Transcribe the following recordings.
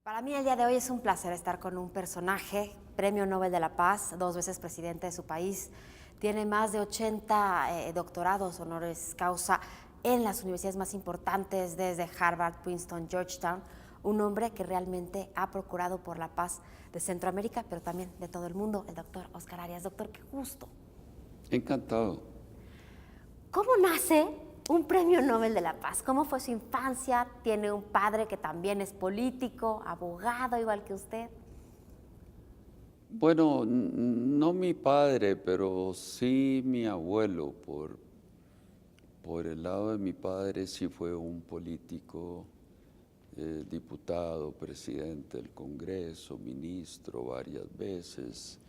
Para mí el día de hoy es un placer estar con un personaje, Premio Nobel de la Paz, 2 veces presidente de su país, tiene más de 80 doctorados honoris causa en las universidades más importantes, desde Harvard, Princeton, Georgetown, un hombre que realmente ha procurado por la paz de Centroamérica, pero también de todo el mundo, el doctor Óscar Arias. Doctor, qué gusto. Encantado. ¿Cómo nace un Premio Nobel de la Paz? ¿Cómo fue su infancia? ¿Tiene un padre que también es político, abogado, igual que usted? Bueno, no mi padre, pero sí mi abuelo. Por el lado de mi padre sí fue un político, diputado, presidente del Congreso, ministro varias veces.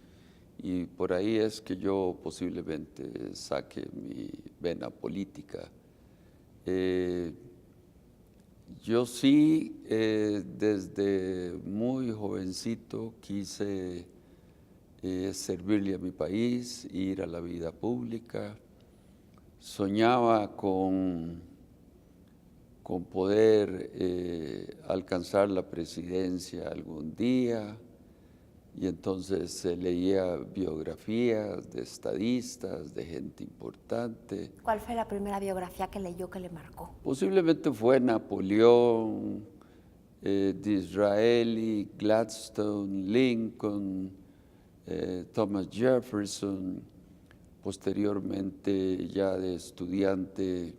Y por ahí es que yo posiblemente saque mi vena política. Yo sí, desde muy jovencito quise servirle a mi país, ir a la vida pública. Soñaba con poder alcanzar la presidencia algún día, y entonces leía biografías de estadistas, de gente importante. ¿Cuál fue la primera biografía que leyó que le marcó? Posiblemente fue Napoleón, Disraeli, Gladstone, Lincoln, Thomas Jefferson. Posteriormente, ya de estudiante,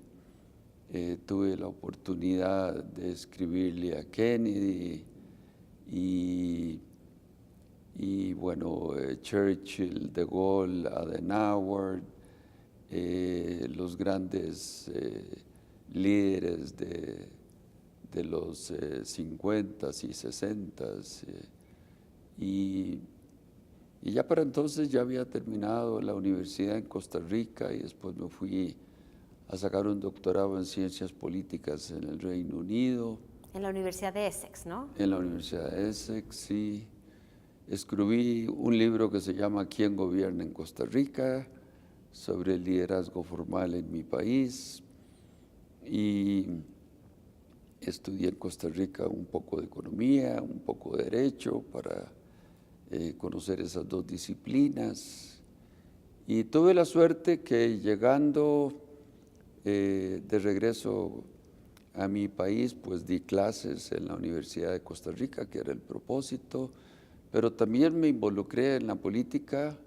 tuve la oportunidad de escribirle a Kennedy y bueno, Churchill, De Gaulle, Adenauer, los grandes líderes de los 50s y 60s. Y ya para entonces ya había terminado la universidad en Costa Rica y después me fui a sacar un doctorado en ciencias políticas en el Reino Unido. En la Universidad de Essex, ¿no? En la Universidad de Essex, sí. Escribí un libro que se llama ¿Quién gobierna en Costa Rica?, sobre el liderazgo formal en mi país. Y estudié en Costa Rica un poco de economía, un poco de derecho para conocer esas dos disciplinas. Y tuve la suerte que llegando de regreso a mi país, pues di clases en la Universidad de Costa Rica, que era el propósito, pero también me involucré en la política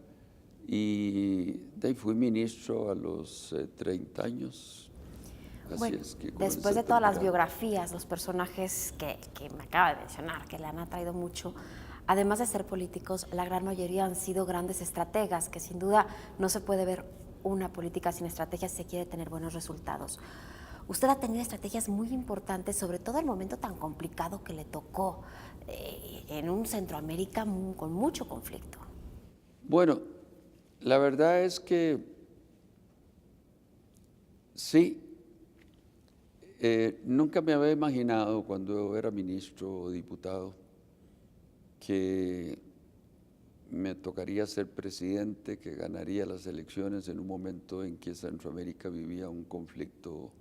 y de ahí fui ministro a los 30 años. Así Bueno, es que después de todas las biografías, los personajes que me acaba de mencionar, que le han atraído mucho, además de ser políticos, la gran mayoría han sido grandes estrategas, que sin duda no se puede ver una política sin estrategias si se quiere tener buenos resultados. Usted ha tenido estrategias muy importantes, sobre todo el momento tan complicado que le tocó en un Centroamérica con mucho conflicto. Bueno, la verdad es que sí, nunca me había imaginado cuando era ministro o diputado que me tocaría ser presidente, que ganaría las elecciones en un momento en que Centroamérica vivía un conflicto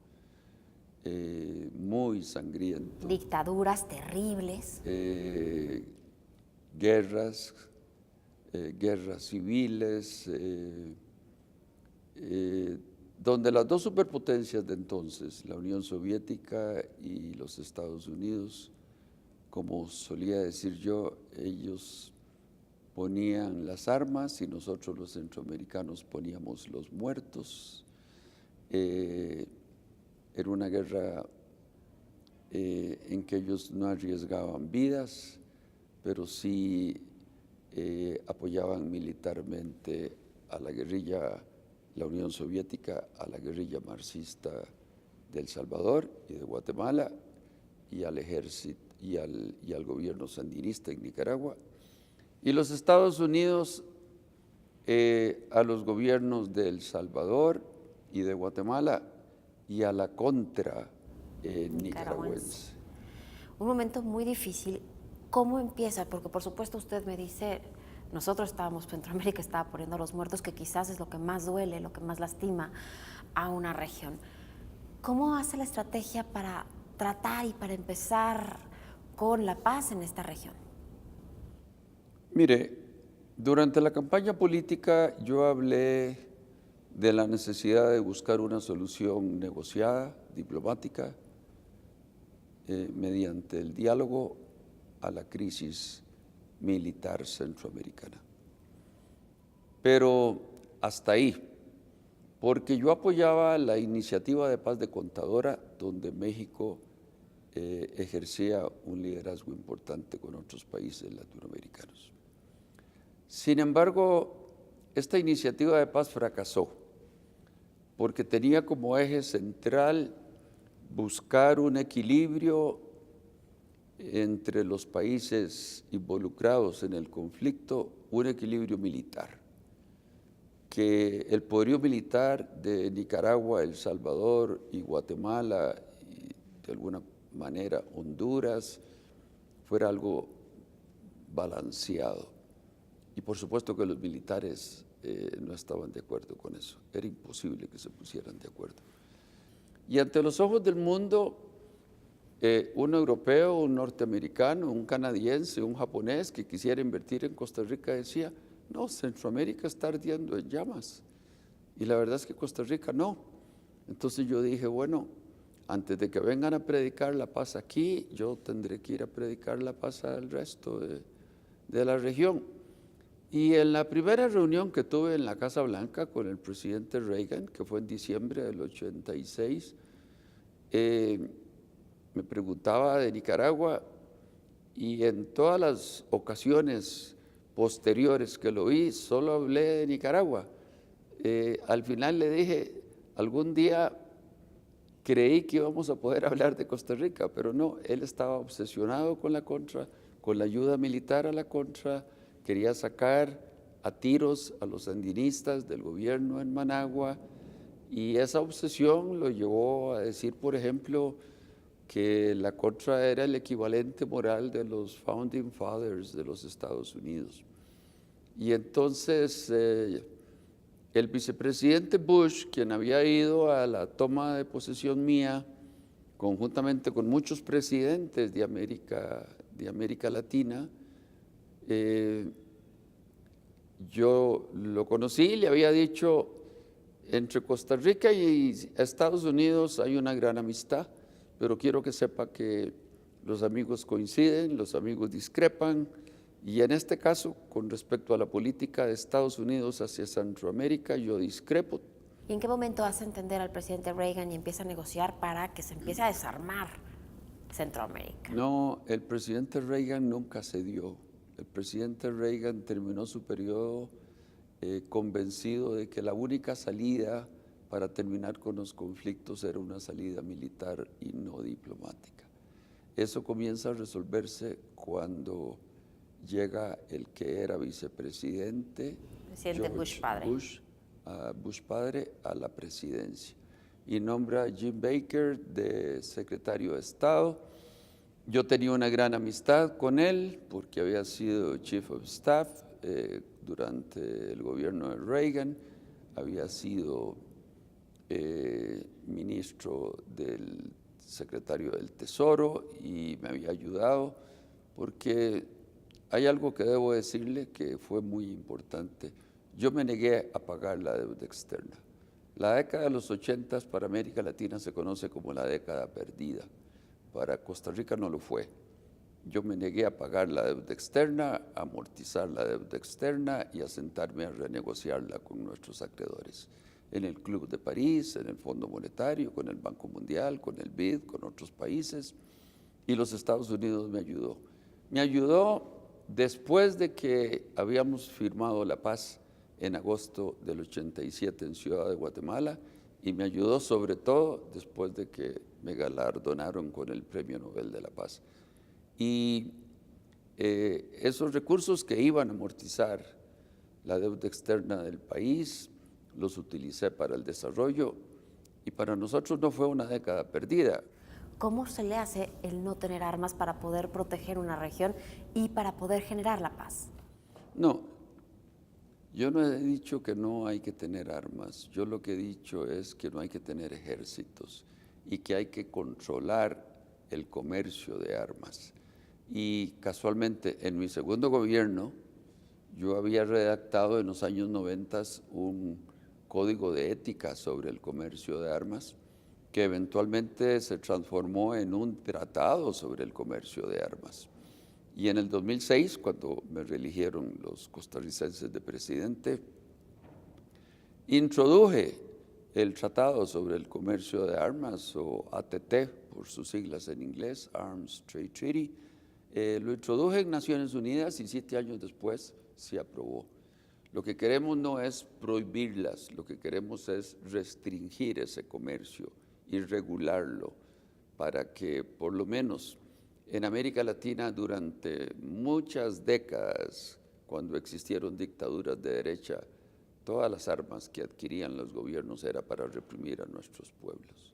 muy sangriento. Dictaduras terribles. Guerras, guerras civiles, donde las dos superpotencias de entonces, la Unión Soviética y los Estados Unidos, como solía decir yo, ellos ponían las armas y nosotros los centroamericanos poníamos los muertos. Era una guerra en que ellos no arriesgaban vidas, pero sí apoyaban militarmente a la guerrilla, la Unión Soviética, a la guerrilla marxista de El Salvador y de Guatemala, y al ejército y al gobierno sandinista en Nicaragua, y los Estados Unidos a los gobiernos de El Salvador y de Guatemala y a la contra nicaragüense. Un momento muy difícil. ¿Cómo empieza? Porque por supuesto usted me dice, nosotros estábamos, Centroamérica estaba poniendo a los muertos, que quizás es lo que más duele, lo que más lastima a una región. ¿Cómo hace la estrategia para tratar y para empezar con la paz en esta región? Mire, durante la campaña política yo hablé de la necesidad de buscar una solución negociada, diplomática, mediante el diálogo a la crisis militar centroamericana. Pero hasta ahí, porque yo apoyaba la iniciativa de paz de Contadora, donde México ejercía un liderazgo importante con otros países latinoamericanos. Sin embargo, esta iniciativa de paz fracasó, porque tenía como eje central buscar un equilibrio entre los países involucrados en el conflicto, un equilibrio militar, que el poderío militar de Nicaragua, El Salvador y Guatemala, y de alguna manera Honduras, fuera algo balanceado. Y por supuesto que los militares no estaban de acuerdo con eso, era imposible que se pusieran de acuerdo. Y ante los ojos del mundo, un europeo, un norteamericano, un canadiense, un japonés que quisiera invertir en Costa Rica decía, no, Centroamérica está ardiendo en llamas. Y la verdad es que Costa Rica no. Entonces yo dije, bueno, antes de que vengan a predicar la paz aquí, yo tendré que ir a predicar la paz al resto de la región. Y en la primera reunión que tuve en la Casa Blanca con el presidente Reagan, que fue en diciembre del 86, me preguntaba de Nicaragua y en todas las ocasiones posteriores que lo vi, solo hablé de Nicaragua. Al final le dije, algún día creí que íbamos a poder hablar de Costa Rica, pero no, él estaba obsesionado con la contra, con la ayuda militar a la contra, quería sacar a tiros a los sandinistas del gobierno en Managua, y esa obsesión lo llevó a decir, por ejemplo, que la contra era el equivalente moral de los Founding Fathers de los Estados Unidos. Y entonces el vicepresidente Bush, quien había ido a la toma de posesión mía, conjuntamente con muchos presidentes de América Latina, yo lo conocí y le había dicho, entre Costa Rica y Estados Unidos hay una gran amistad, pero quiero que sepa que los amigos coinciden, los amigos discrepan, y en este caso, con respecto a la política de Estados Unidos hacia Centroamérica, yo discrepo. ¿Y en qué momento hace entender al presidente Reagan y empieza a negociar para que se empiece a desarmar Centroamérica? No, el presidente Reagan nunca cedió. El presidente Reagan terminó su periodo convencido de que la única salida para terminar con los conflictos era una salida militar y no diplomática. Eso comienza a resolverse cuando llega el que era vicepresidente, Presidente Bush padre. Bush padre, a la presidencia y nombra a Jim Baker de secretario de Estado. Yo tenía una gran amistad con él porque había sido Chief of Staff durante el gobierno de Reagan, había sido ministro del secretario del Tesoro y me había ayudado porque hay algo que debo decirle que fue muy importante. Yo me negué a pagar la deuda externa. La década de los 80 para América Latina se conoce como la década perdida. Para Costa Rica no lo fue. Yo me negué a pagar la deuda externa, a amortizar la deuda externa y a sentarme a renegociarla con nuestros acreedores. En el Club de París, en el Fondo Monetario, con el Banco Mundial, con el BID, con otros países. Y los Estados Unidos me ayudó. Me ayudó después de que habíamos firmado la paz en agosto del 87 en Ciudad de Guatemala, y me ayudó sobre todo después de que me galardonaron con el Premio Nobel de la Paz. Y esos recursos que iban a amortizar la deuda externa del país, los utilicé para el desarrollo, y para nosotros no fue una década perdida. ¿Cómo se le hace el no tener armas para poder proteger una región y para poder generar la paz? No, yo no he dicho que no hay que tener armas. Yo lo que he dicho es que no hay que tener ejércitos y que hay que controlar el comercio de armas. Y casualmente en mi segundo gobierno yo había redactado en los años 90 un código de ética sobre el comercio de armas que eventualmente se transformó en un tratado sobre el comercio de armas. Y en el 2006, cuando me reeligieron los costarricenses de presidente, introduje el Tratado sobre el Comercio de Armas, o ATT, por sus siglas en inglés, Arms Trade Treaty. Lo introduje en Naciones Unidas y 7 años después se aprobó. Lo que queremos no es prohibirlas, lo que queremos es restringir ese comercio y regularlo para que por lo menos en América Latina durante muchas décadas, cuando existieron dictaduras de derecha, todas las armas que adquirían los gobiernos era para reprimir a nuestros pueblos.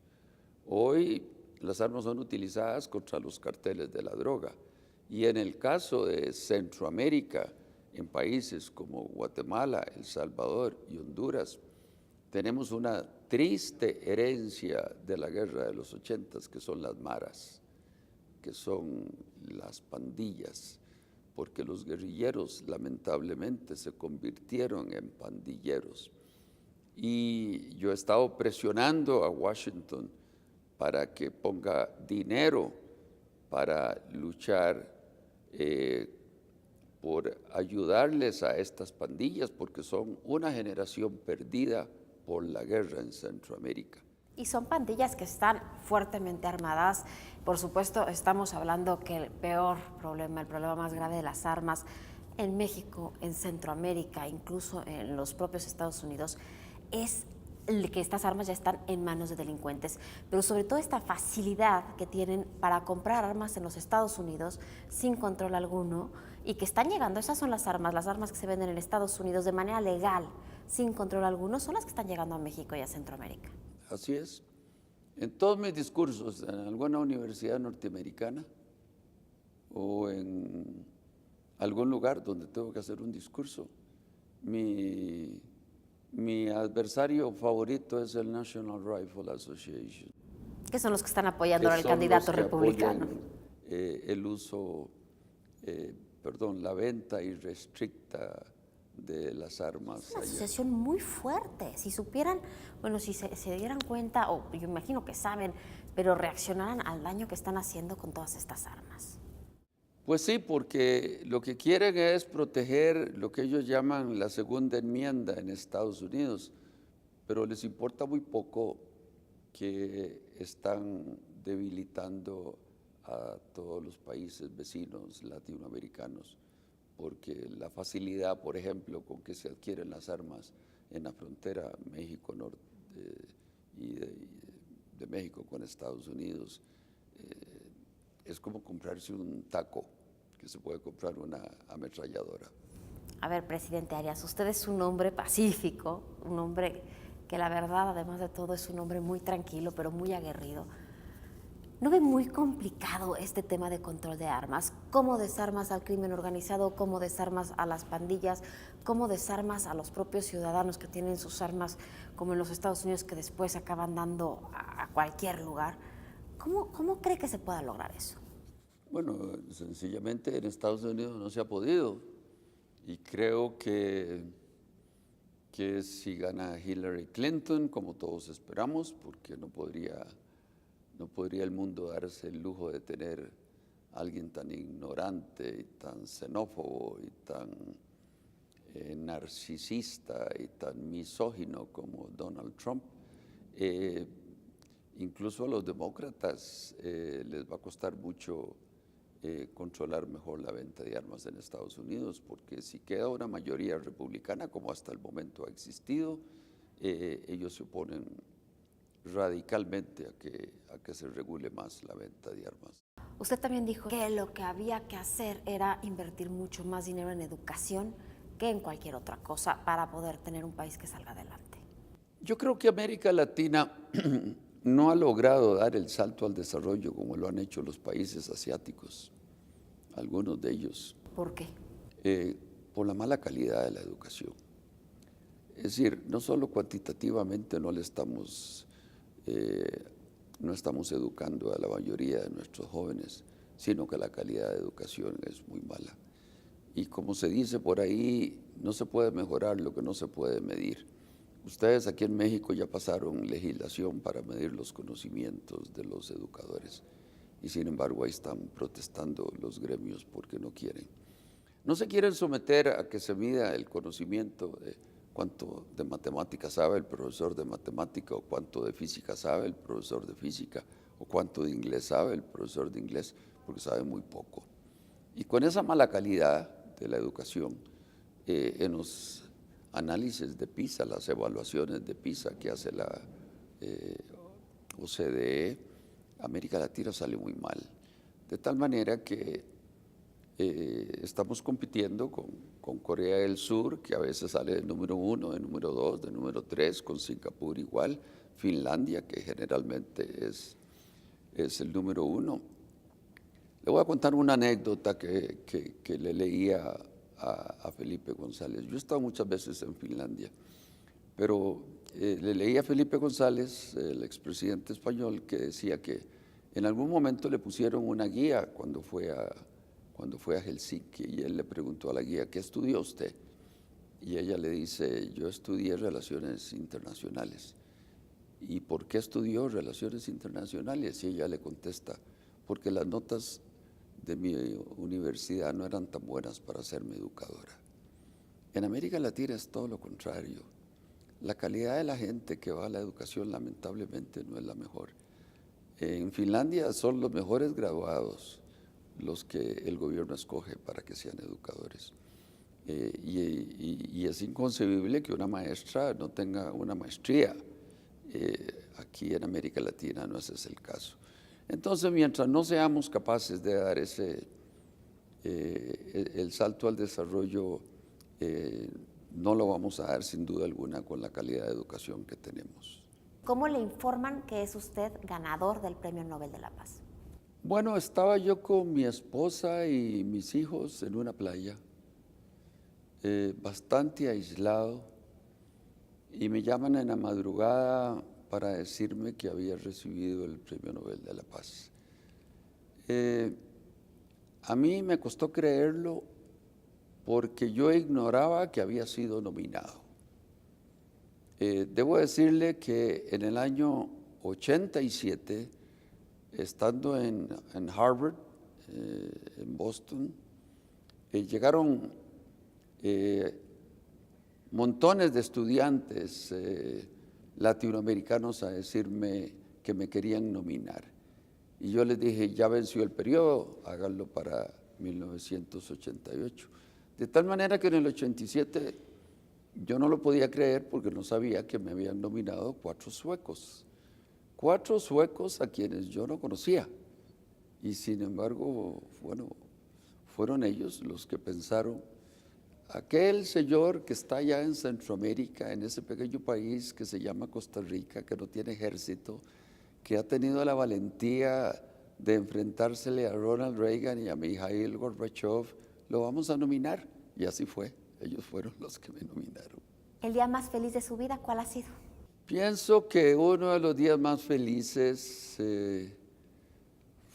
Hoy las armas son utilizadas contra los carteles de la droga y en el caso de Centroamérica, en países como Guatemala, El Salvador y Honduras, tenemos una triste herencia de la guerra de los 80s, que son las maras, que son las pandillas, porque los guerrilleros lamentablemente se convirtieron en pandilleros. Y yo he estado presionando a Washington para que ponga dinero para luchar por ayudarles a estas pandillas, porque son una generación perdida por la guerra en Centroamérica. Y son pandillas que están fuertemente armadas. Por supuesto, estamos hablando que el peor problema, el problema más grave de las armas en México, en Centroamérica, incluso en los propios Estados Unidos, es que estas armas ya están en manos de delincuentes, pero sobre todo esta facilidad que tienen para comprar armas en los Estados Unidos sin control alguno y que están llegando, esas son las armas que se venden en Estados Unidos de manera legal, sin control alguno, son las que están llegando a México y a Centroamérica. Así es. En todos mis discursos, en alguna universidad norteamericana o en algún lugar donde tengo que hacer un discurso, mi adversario favorito es el National Rifle Association. Que son los que están apoyando al candidato republicano. El uso, la venta irrestricta de las armas. Es una asociación muy fuerte. Si supieran, bueno, si se dieran cuenta, o yo imagino que saben, pero reaccionaran al daño que están haciendo con todas estas armas. Pues sí, porque lo que quieren es proteger lo que ellos llaman la segunda enmienda en Estados Unidos, pero les importa muy poco que están debilitando a todos los países vecinos latinoamericanos, porque la facilidad, por ejemplo, con que se adquieren las armas en la frontera México-Norte y de México con Estados Unidos, es como comprarse un taco, que se puede comprar una ametralladora. A ver, presidente Arias, usted es un hombre pacífico, un hombre que la verdad, además de todo, es un hombre muy tranquilo, pero muy aguerrido. ¿No ve muy complicado este tema de control de armas? ¿Cómo desarmas al crimen organizado? ¿Cómo desarmas a las pandillas? ¿Cómo desarmas a los propios ciudadanos que tienen sus armas, como en los Estados Unidos, que después se acaban dando a cualquier lugar? ¿Cómo cree que se pueda lograr eso? Bueno, sencillamente en Estados Unidos no se ha podido. Y creo que si gana Hillary Clinton, como todos esperamos, porque no podría el mundo darse el lujo de tener a alguien tan ignorante y tan xenófobo y tan narcisista y tan misógino como Donald Trump. Incluso a los demócratas les va a costar mucho controlar mejor la venta de armas en Estados Unidos, porque si queda una mayoría republicana, como hasta el momento ha existido, ellos se oponen radicalmente a que se regule más la venta de armas. Usted también dijo que lo que había que hacer era invertir mucho más dinero en educación que en cualquier otra cosa para poder tener un país que salga adelante. Yo creo que América Latina no ha logrado dar el salto al desarrollo como lo han hecho los países asiáticos, algunos de ellos. ¿Por qué? Por la mala calidad de la educación. Es decir, no solo cuantitativamente no estamos educando a la mayoría de nuestros jóvenes, sino que la calidad de educación es muy mala. Y como se dice por ahí, no se puede mejorar lo que no se puede medir. Ustedes aquí en México ya pasaron legislación para medir los conocimientos de los educadores y sin embargo ahí están protestando los gremios porque no quieren. No se quieren someter a que se mida el conocimiento de cuánto de matemáticas sabe el profesor de matemática o cuánto de física sabe el profesor de física o cuánto de inglés sabe el profesor de inglés, porque sabe muy poco. Y con esa mala calidad de la educación, en los análisis de PISA, las evaluaciones de PISA que hace la OCDE, América Latina sale muy mal. De tal manera que estamos compitiendo con Corea del Sur, que a veces sale de número 1, de número 2, de número 3, con Singapur igual, Finlandia, que generalmente es el número 1. Le voy a contar una anécdota que le leía a Felipe González. Yo he estado muchas veces en Finlandia, pero le leí a Felipe González, el expresidente español, que decía que en algún momento le pusieron una guía cuando fue a Helsinki, y él le preguntó a la guía, ¿qué estudió usted? Y ella le dice, yo estudié Relaciones Internacionales. ¿Y por qué estudió Relaciones Internacionales? Y ella le contesta, porque las notas de mi universidad no eran tan buenas para hacerme educadora. En América Latina es todo lo contrario. La calidad de la gente que va a la educación lamentablemente no es la mejor. En Finlandia son los mejores graduados los que el gobierno escoge para que sean educadores. Y es inconcebible que una maestra no tenga una maestría. Aquí en América Latina no ese es el caso. Entonces, mientras no seamos capaces de dar el salto al desarrollo, no lo vamos a dar sin duda alguna con la calidad de educación que tenemos. ¿Cómo le informan que es usted ganador del Premio Nobel de la Paz? Bueno, estaba yo con mi esposa y mis hijos en una playa, bastante aislado, y me llaman en la madrugada para decirme que había recibido el Premio Nobel de la Paz. A mí me costó creerlo porque yo ignoraba que había sido nominado. Debo decirle que en el año 87, estando en Harvard, en Boston, llegaron montones de estudiantes latinoamericanos a decirme que me querían nominar. Y yo les dije, ya venció el periodo, háganlo para 1988. De tal manera que en el 87 yo no lo podía creer porque no sabía que me habían nominado 4 suecos. 4 suecos a quienes yo no conocía. Y sin embargo, bueno, fueron ellos los que pensaron, aquel señor que está allá en Centroamérica, en ese pequeño país que se llama Costa Rica, que no tiene ejército, que ha tenido la valentía de enfrentársele a Ronald Reagan y a Mikhail Gorbachev, lo vamos a nominar. Y así fue, ellos fueron los que me nominaron. ¿El día más feliz de su vida cuál ha sido? Pienso que uno de los días más felices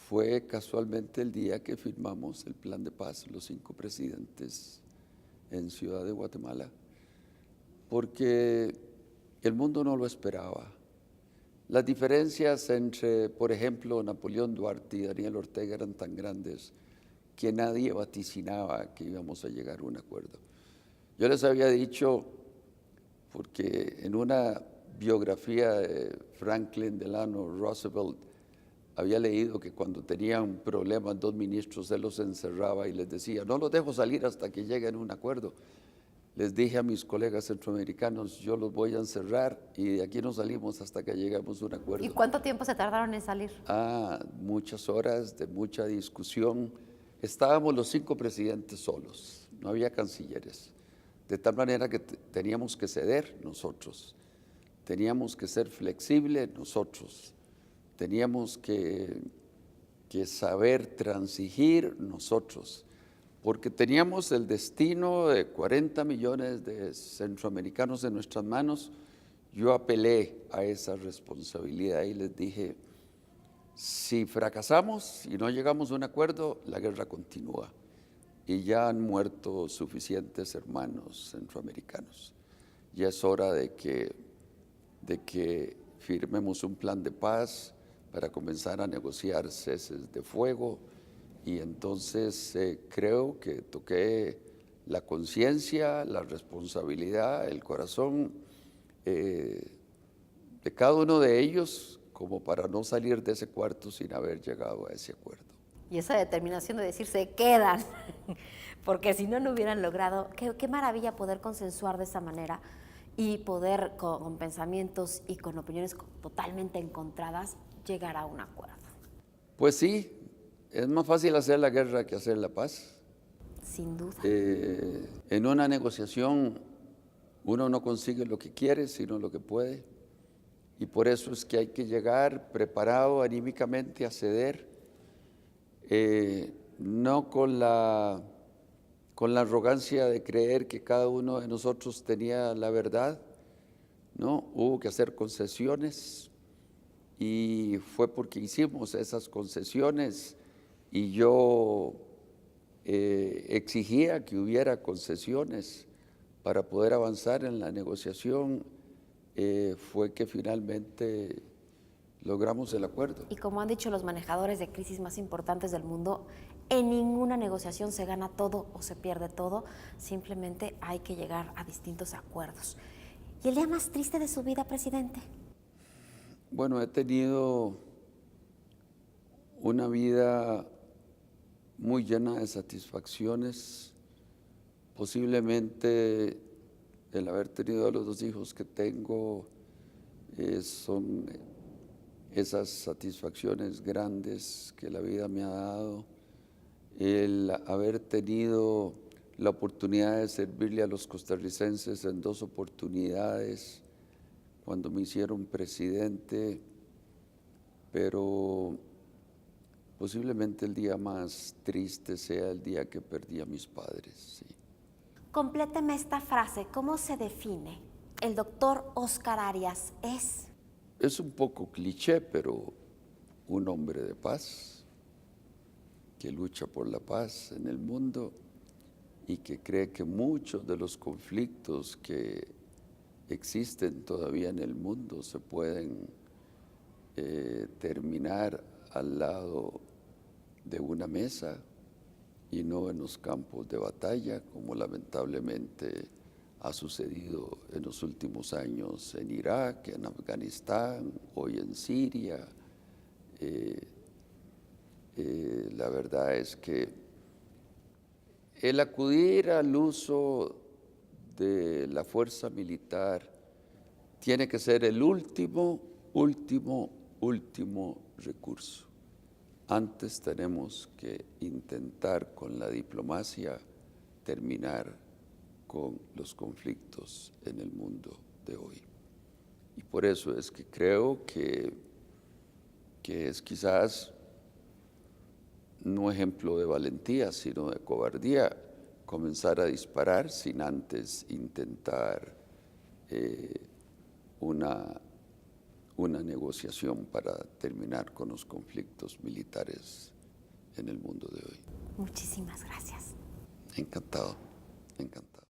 fue casualmente el día que firmamos el Plan de Paz, los 5 presidentes en Ciudad de Guatemala, porque el mundo no lo esperaba. Las diferencias entre, por ejemplo, Napoleón Duarte y Daniel Ortega eran tan grandes que nadie vaticinaba que íbamos a llegar a un acuerdo. Yo les había dicho, porque en una biografía de Franklin Delano Roosevelt había leído que cuando tenían problemas 2 ministros, él los encerraba y les decía, no los dejo salir hasta que lleguen a un acuerdo. Les dije a mis colegas centroamericanos, yo los voy a encerrar y de aquí no salimos hasta que lleguemos a un acuerdo. ¿Y cuánto tiempo se tardaron en salir? Muchas horas de mucha discusión. Estábamos los 5 presidentes solos, no había cancilleres. De tal manera que teníamos que ceder nosotros, teníamos que ser flexibles nosotros, teníamos que saber transigir nosotros, porque teníamos el destino de 40 millones de centroamericanos en nuestras manos. Yo apelé a esa responsabilidad y les dije, Si fracasamos y no llegamos a un acuerdo, la guerra continúa. Y ya han muerto suficientes hermanos centroamericanos. Ya es hora de que firmemos un plan de paz para comenzar a negociar ceses de fuego. Y entonces creo que toqué la conciencia, la responsabilidad, el corazón de cada uno de ellos, como para no salir de ese cuarto sin haber llegado a ese acuerdo. Y esa determinación de decir se quedan, porque si no, no hubieran logrado. Qué maravilla poder consensuar de esa manera y poder con pensamientos y con opiniones totalmente encontradas llegar a un acuerdo. Pues sí, es más fácil hacer la guerra que hacer la paz. Sin duda. En una negociación uno no consigue lo que quiere, sino lo que puede. Y por eso es que hay que llegar preparado anímicamente a ceder, no con la arrogancia de creer que cada uno de nosotros tenía la verdad, ¿no? Hubo que hacer concesiones y fue porque hicimos esas concesiones y yo exigía que hubiera concesiones para poder avanzar en la negociación, fue que finalmente logramos el acuerdo. Y como han dicho los manejadores de crisis más importantes del mundo, en ninguna negociación se gana todo o se pierde todo, simplemente hay que llegar a distintos acuerdos. ¿Y el día más triste de su vida, presidente? Bueno, he tenido una vida muy llena de satisfacciones, posiblemente el haber tenido a los 2 hijos que tengo son esas satisfacciones grandes que la vida me ha dado, el haber tenido la oportunidad de servirle a los costarricenses en 2 oportunidades cuando me hicieron presidente, pero posiblemente el día más triste sea el día que perdí a mis padres. Sí. Compléteme esta frase. ¿Cómo se define? El doctor Óscar Arias es... Es un poco cliché, pero un hombre de paz, que lucha por la paz en el mundo y que cree que muchos de los conflictos que existen todavía en el mundo se pueden terminar al lado de una mesa y no en los campos de batalla, como lamentablemente ha sucedido en los últimos años en Irak, en Afganistán, hoy en Siria. La verdad es que el acudir al uso de la fuerza militar tiene que ser el último recurso. Antes tenemos que intentar con la diplomacia terminar con los conflictos en el mundo de hoy. Y por eso es que creo que es quizás no ejemplo de valentía, sino de cobardía, comenzar a disparar sin antes intentar una negociación para terminar con los conflictos militares en el mundo de hoy. Muchísimas gracias. Encantado, encantado.